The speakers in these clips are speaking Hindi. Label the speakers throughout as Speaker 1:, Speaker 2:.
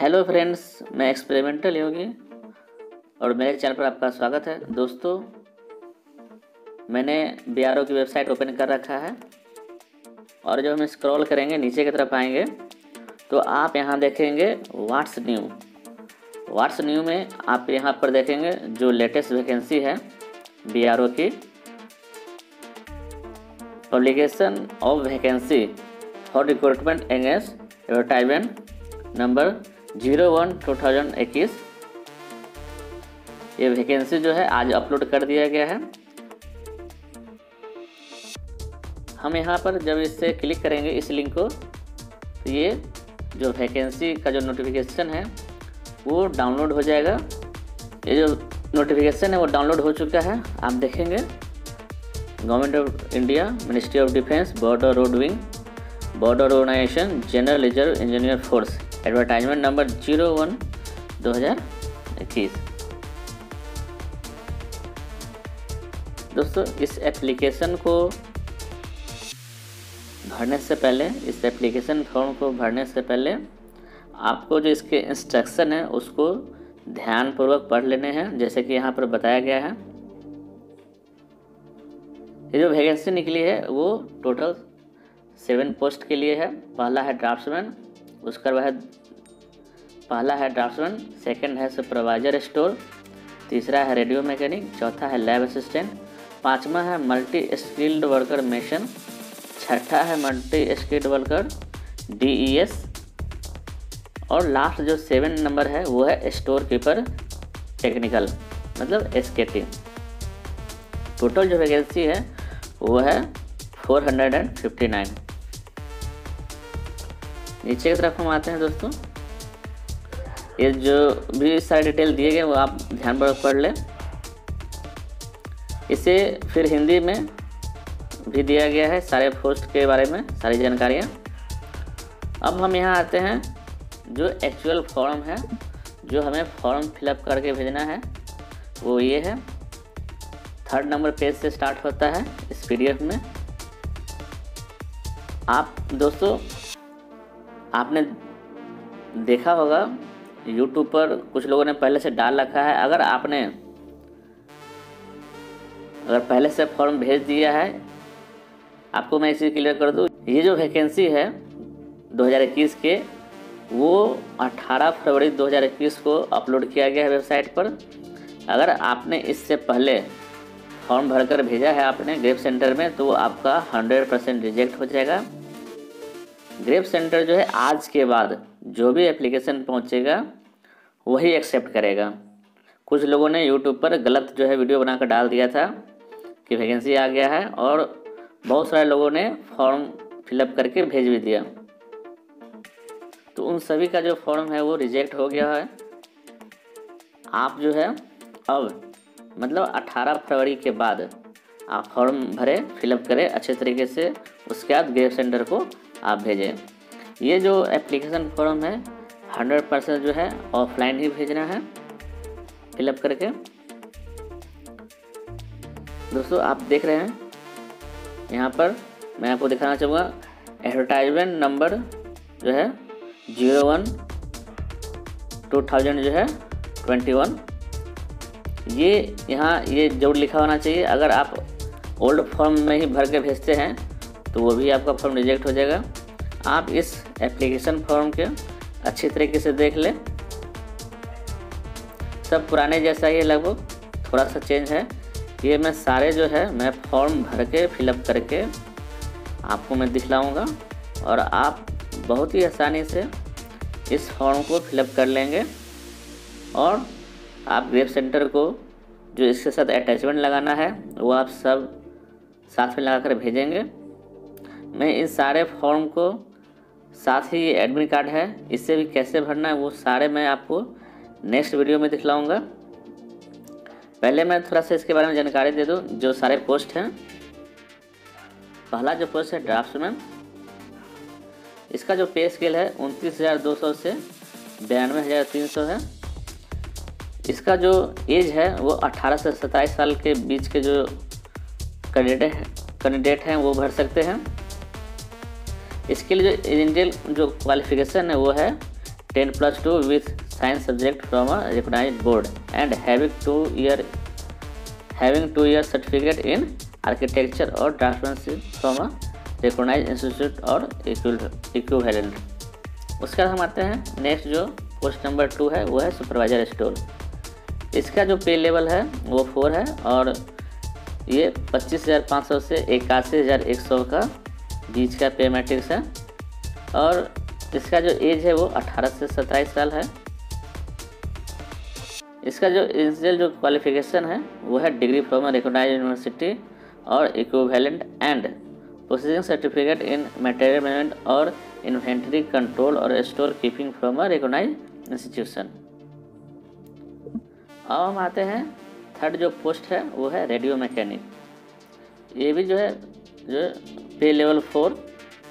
Speaker 1: हेलो फ्रेंड्स, मैं एक्सपेरिमेंटल योगी और मेरे चैनल पर आपका स्वागत है। दोस्तों, मैंने बीआरओ की वेबसाइट ओपन कर रखा है और जब हम स्क्रॉल करेंगे नीचे की तरफ आएंगे तो आप यहाँ देखेंगे व्हाट्स न्यू में आप यहाँ पर देखेंगे जो लेटेस्ट वैकेंसी है बीआरओ की। Publication of vacancy for recruitment against advertisement number 01/2021। ये वैकेंसी जो है आज अपलोड कर दिया गया है। हम यहाँ पर जब इससे क्लिक करेंगे इस लिंक को तो ये जो वैकेंसी का जो नोटिफिकेशन है वो डाउनलोड हो जाएगा। ये जो नोटिफिकेशन है वो डाउनलोड हो चुका है। आप देखेंगे government of India, ministry of defence, border road wing, border organisation, general reserve engineer force, advertisement number 01/2021। दोस्तों, इस एप्लीकेशन को भरने से पहले, इस एप्लीकेशन फॉर्म को भरने से पहले आपको जो इसके इंस्ट्रक्शन है उसको ध्यानपूर्वक पढ़ लेने हैं, जैसे कि यहाँ पर बताया गया है। ये जो वैकेंसी निकली है वो टोटल 7 पोस्ट के लिए है। पहला है ड्राफ्ट्समैन, उसका बाद पहला है ड्राफ्ट्समैन, सेकंड है सुपरवाइजर स्टोर, तीसरा है रेडियो मैकेनिक, चौथा है लैब असिस्टेंट, पांचवा है मल्टी स्किल्ड वर्कर मेशन, छठा है मल्टी स्किल्ड वर्कर DES और लास्ट जो 7 नंबर है वो है स्टोर कीपर टेक्निकल, मतलब SKT। टोटल जो वैकेंसी है वो है 459। नीचे की तरफ हम आते हैं। दोस्तों, ये जो भी सारे डिटेल दिए गए वो आप ध्यानपूर्वक पढ़ लें। इसे फिर हिंदी में भी दिया गया है सारे पोस्ट के बारे में सारी जानकारियाँ। अब हम यहाँ आते हैं जो एक्चुअल फॉर्म है, जो हमें फॉर्म फिलअप करके भेजना है वो ये है। 3rd नंबर पेज से स्टार्ट होता है इस PDF में। आप दोस्तों आपने देखा होगा YouTube पर कुछ लोगों ने पहले से डाल रखा है। अगर पहले से फॉर्म भेज दिया है, आपको मैं इसे क्लियर कर दूँ, ये जो वैकेंसी है 2021 के वो 18 फरवरी 2021 को अपलोड किया गया है वेबसाइट पर। अगर आपने इससे पहले फॉर्म भरकर भेजा है आपने ग्रेप सेंटर में तो आपका 100% रिजेक्ट हो जाएगा। ग्रेप सेंटर जो है आज के बाद जो भी एप्लीकेशन पहुंचेगा वही एक्सेप्ट करेगा। कुछ लोगों ने YouTube पर गलत जो है वीडियो बनाकर डाल दिया था कि वैकेंसी आ गया है और बहुत सारे लोगों ने फॉर्म फिलअप करके भेज भी दिया, तो उन सभी का जो फॉर्म है वो रिजेक्ट हो गया है। आप जो है अब मतलब 18 फरवरी के बाद आप फॉर्म भरें, फिलअप करें अच्छे तरीके से, उसके बाद ग्रेप सेंटर को आप भेजें। ये जो एप्लीकेशन फॉर्म है 100% जो है ऑफलाइन ही भेजना है फिलअप करके। दोस्तों, आप देख रहे हैं यहाँ पर मैं आपको दिखाना चाहूँगा एडवर्टाइजमेंट नंबर जो है 01/2021। ये यहाँ ये जरूर लिखा होना चाहिए। अगर आप ओल्ड फॉर्म में ही भर के भेजते हैं तो वो भी आपका फॉर्म रिजेक्ट हो जाएगा। आप इस एप्लीकेशन फॉर्म के अच्छी तरीके से देख लें। सब पुराने जैसा ही लगभग, थोड़ा सा चेंज है। ये मैं सारे जो है मैं फॉर्म भर के फिलअप करके आपको मैं दिखलाऊंगा और आप बहुत ही आसानी से इस फॉर्म को फिलअप कर लेंगे और आप ग्रेप सेंटर को जो इसके साथ अटैचमेंट लगाना है वो आप सब साथ में लगाकर भेजेंगे। मैं इन सारे फॉर्म को साथ ही ये एडमिट कार्ड है, इससे भी कैसे भरना है वो सारे मैं आपको नेक्स्ट वीडियो में दिखलाऊंगा। पहले मैं थोड़ा सा इसके बारे में जानकारी दे दूं। जो सारे पोस्ट हैं, पहला जो पोस्ट है ड्राफ्ट्समैन, इसका जो पे स्केल है 29,200 से 92,300 है। इसका जो एज है वो 18 से 27 साल के बीच के जो कैंडिडेट हैं वो भर सकते हैं। इसके लिए जो इंडियन जो क्वालिफिकेशन है वो है 10+2 with science subject from a recognized board and having 2-year certificate in architecture or draftsmanship from a recognized institute और equivalent। उसके बाद हम आते हैं नेक्स्ट जो पोस्ट नंबर 2 है वो है सुपरवाइजर स्टोर। इसका जो पे लेवल है वो 4 है और ये 25,500 से 81,100 का बीच का पे मैट्रिक्स है और इसका जो एज है वो 18 से 27 साल है। इसका जो इनिशियल जो क्वालिफिकेशन है वो है डिग्री फ्रॉम रिकॉग्नाइज्ड यूनिवर्सिटी और equivalent and processing certificate in material management और इन्वेंटरी कंट्रोल और store keeping from a recognised institution. अब हम आते हैं थर्ड जो पोस्ट है वो है रेडियो मैकेनिक। ये भी जो है जो पे लेवल 4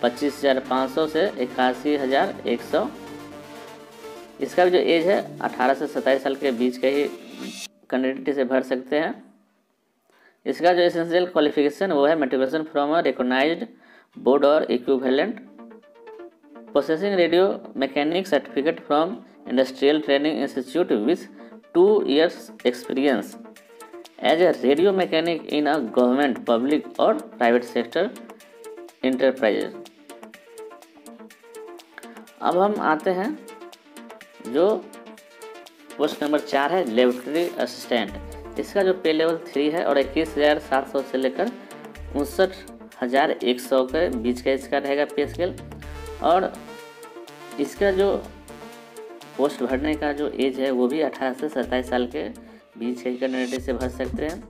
Speaker 1: 25,500 से 81,100। इसका भी जो एज है 18 से 27 साल के बीच के ही कैंडिडेट इसे भर सकते हैं। इसका जो एसेंशियल क्वालिफिकेशन वो है matriculation from a recognised board और equivalent, processing radio mechanic certificate from industrial training institute with 2 years experience as a radio mechanic in a government public और प्राइवेट सेक्टर इंटरप्राइजेज। अब हम आते हैं जो पोस्ट नंबर 4 है लेबोरेटरी असिस्टेंट। इसका जो पे लेवल 3 है और 21,700 से लेकर 59,100 के बीच का इसका रहेगा पे स्केल और इसका जो पोस्ट भरने का जो एज है वो भी 18 से 27 साल के बीच के कैंडिडेट से भर सकते हैं।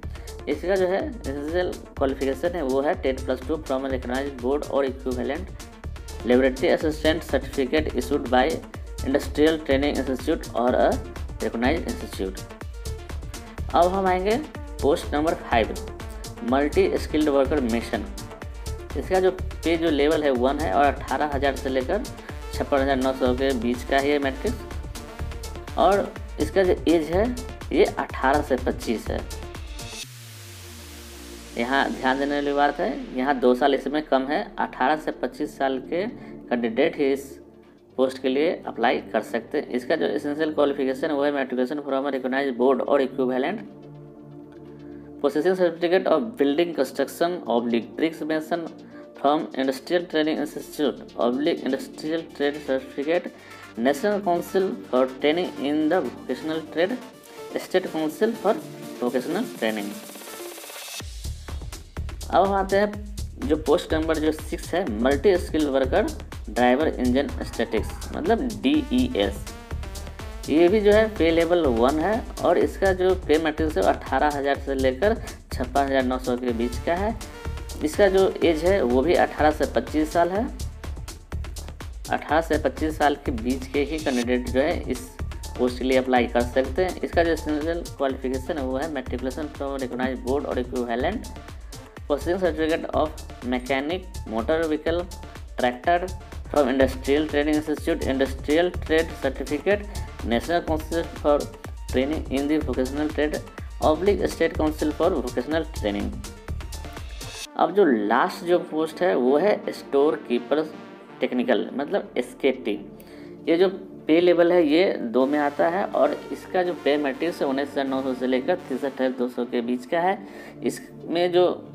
Speaker 1: इसका जो है एसेंशियल क्वालिफिकेशन है वो है 10+2 फ्रॉम रिकॉग्नाइज्ड बोर्ड और equivalent laboratory assistant certificate issued by industrial training institute और अ रिकॉग्नाइज्ड इंस्टीट्यूट। अब हम आएंगे post number 5 multi skilled worker mission. इसका जो पे जो लेवल है 1 है और 18,000 से लेकर 56,900 के बीच का है मैट्रिक्स और इसका जो एज है ये 18 से 25 है। यहाँ ध्यान देने वाली बात है, यहाँ 2 साल इसमें कम है। 18 से 25 साल के कैंडिडेट ही इस पोस्ट के लिए अप्लाई कर सकते हैं। इसका जो एसेंशियल क्वालिफिकेशन है वो है मेट्रिकुलेशन फ्रॉम रिकॉग्नाइज्ड बोर्ड और equivalent, processing certificate of building construction oblique tricks mention from industrial training institute oblique industrial trade certificate national council for training in the vocational trade state council for vocational training. अब हम आते हैं जो पोस्ट नंबर जो 6 है multi skill worker driver engine statics मतलब DES। ये भी जो है पे लेवल 1 है और इसका जो पे मैट्रिक्स है 18,000 से लेकर 56,900 के बीच का है। इसका जो एज है वो भी 18 से 25 साल है। 18 से 25 साल के बीच के ही कैंडिडेट जो है इस पोस्ट के लिए अप्लाई कर सकते हैं। इसका जो एसेंशियल क्वालिफिकेशन है वो है मेट्रिकुलेशन फ्रॉम रिकॉग्नाइज्ड बोर्ड और equivalent, processing certificate of mechanic motor vehicle tractor from industrial training institute industrial trade certificate national council for training in the vocational trade oblique state council for vocational training. अब जो लास्ट जो पोस्ट है वो है स्टोर कीपर टेक्निकल मतलब SKT। ये जो पे लेवल है ये 2 में आता है और इसका जो पे मैट्रिक्स है 19,900 से लेकर 63,200 के बीच का है। इसमें जो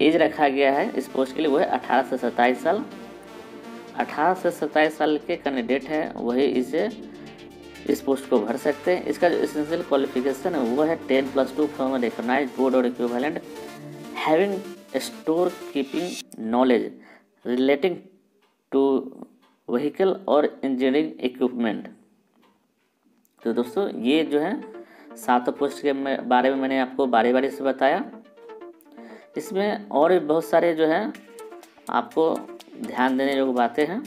Speaker 1: एज रखा गया है इस पोस्ट के लिए वो है 18 से 27 साल। 18 से 27 साल के कैंडिडेट हैं वही इस पोस्ट को भर सकते हैं। इसका जो एसेंशियल क्वालिफिकेशन है वो है 10+2 फ्रॉम रिकॉग्नाइज्ड बोर्ड और equivalent having store keeping knowledge relating to vehicle और इंजीनियरिंग इक्विपमेंट। तो दोस्तों ये जो है 7 पोस्ट के बारे में मैंने आपको बारी बारी से बताया। इसमें और भी बहुत सारे जो है आपको ध्यान देने योग्य बातें हैं,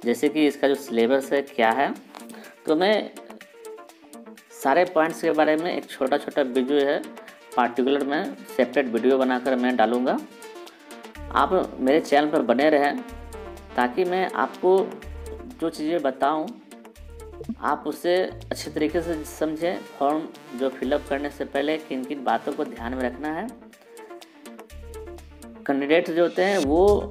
Speaker 1: जैसे कि इसका जो सिलेबस है क्या है। तो मैं सारे पॉइंट्स के बारे में एक छोटा छोटा वीडियो है पार्टिकुलर में सेपरेट वीडियो बनाकर मैं डालूँगा। आप मेरे चैनल पर बने रहें ताकि मैं आपको जो चीज़ें बताऊं आप उसे अच्छे तरीके से समझें। फॉर्म जो फिलअप करने से पहले किन किन बातों को ध्यान में रखना है। कैंडिडेट जो होते हैं वो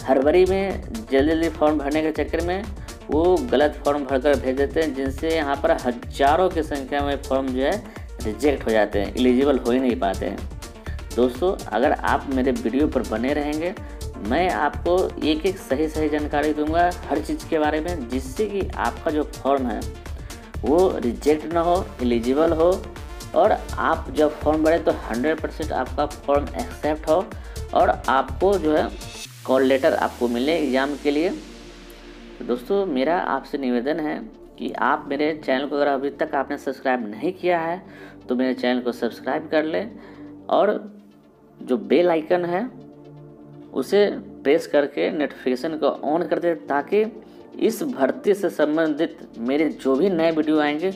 Speaker 1: हड़बड़ी में जल्दी जल्दी फॉर्म भरने के चक्कर में वो गलत फॉर्म भरकर भेज देते हैं, जिनसे यहाँ पर हज़ारों की संख्या में फॉर्म जो है रिजेक्ट हो जाते हैं, एलिजिबल हो ही नहीं पाते हैं। दोस्तों, अगर आप मेरे वीडियो पर बने रहेंगे, मैं आपको एक एक सही जानकारी दूंगा हर चीज़ के बारे में, जिससे कि आपका जो फॉर्म है वो रिजेक्ट ना हो, एलिजिबल हो, और आप जब फॉर्म भरें तो 100% आपका फॉर्म एक्सेप्ट हो और आपको जो है कॉल लेटर आपको मिले एग्ज़ाम के लिए। तो दोस्तों, मेरा आपसे निवेदन है कि आप मेरे चैनल को अगर अभी तक आपने सब्सक्राइब नहीं किया है तो मेरे चैनल को सब्सक्राइब कर लें और जो बेल आइकन है उसे प्रेस करके नोटिफिकेशन को ऑन कर दें, ताकि इस भर्ती से संबंधित मेरे जो भी नए वीडियो आएंगे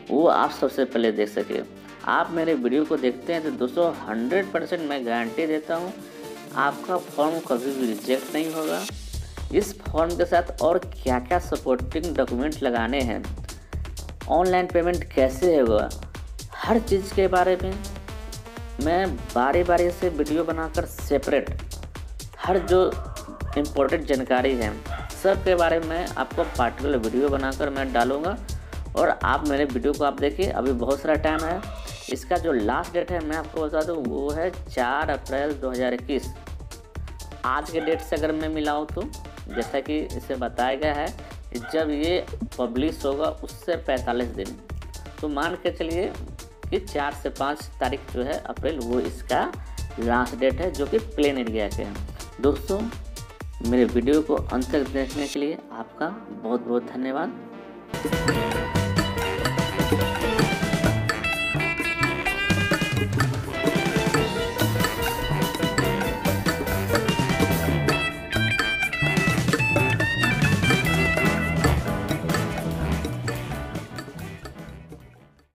Speaker 1: वो आप सबसे पहले देख सकें। आप मेरे वीडियो को देखते हैं तो दोस्तों 100% मैं गारंटी देता हूँ आपका फॉर्म कभी भी रिजेक्ट नहीं होगा। इस फॉर्म के साथ और क्या क्या सपोर्टिंग डॉक्यूमेंट लगाने हैं, ऑनलाइन पेमेंट कैसे होगा, हर चीज़ के बारे में मैं बारी से वीडियो बनाकर सेपरेट हर जो इम्पोर्टेंट जानकारी है सब के बारे में आपको पार्टिकुलर वीडियो बनाकर मैं डालूँगा। और आप मेरे वीडियो को आप देखिए, अभी बहुत सारा टाइम है। इसका जो लास्ट डेट है मैं आपको बता दूँ, वो है 4 अप्रैल 2021। आज के डेट से अगर मैं मिलाऊँ तो जैसा कि इसे बताया गया है, जब ये पब्लिश होगा उससे 45 दिन, तो मान के चलिए कि 4 से 5 तारीख जो है अप्रैल, वो इसका लास्ट डेट है, जो कि प्लेन एरिया के हैं। दोस्तों, मेरे वीडियो को अंत तक देखने के लिए आपका बहुत बहुत धन्यवाद।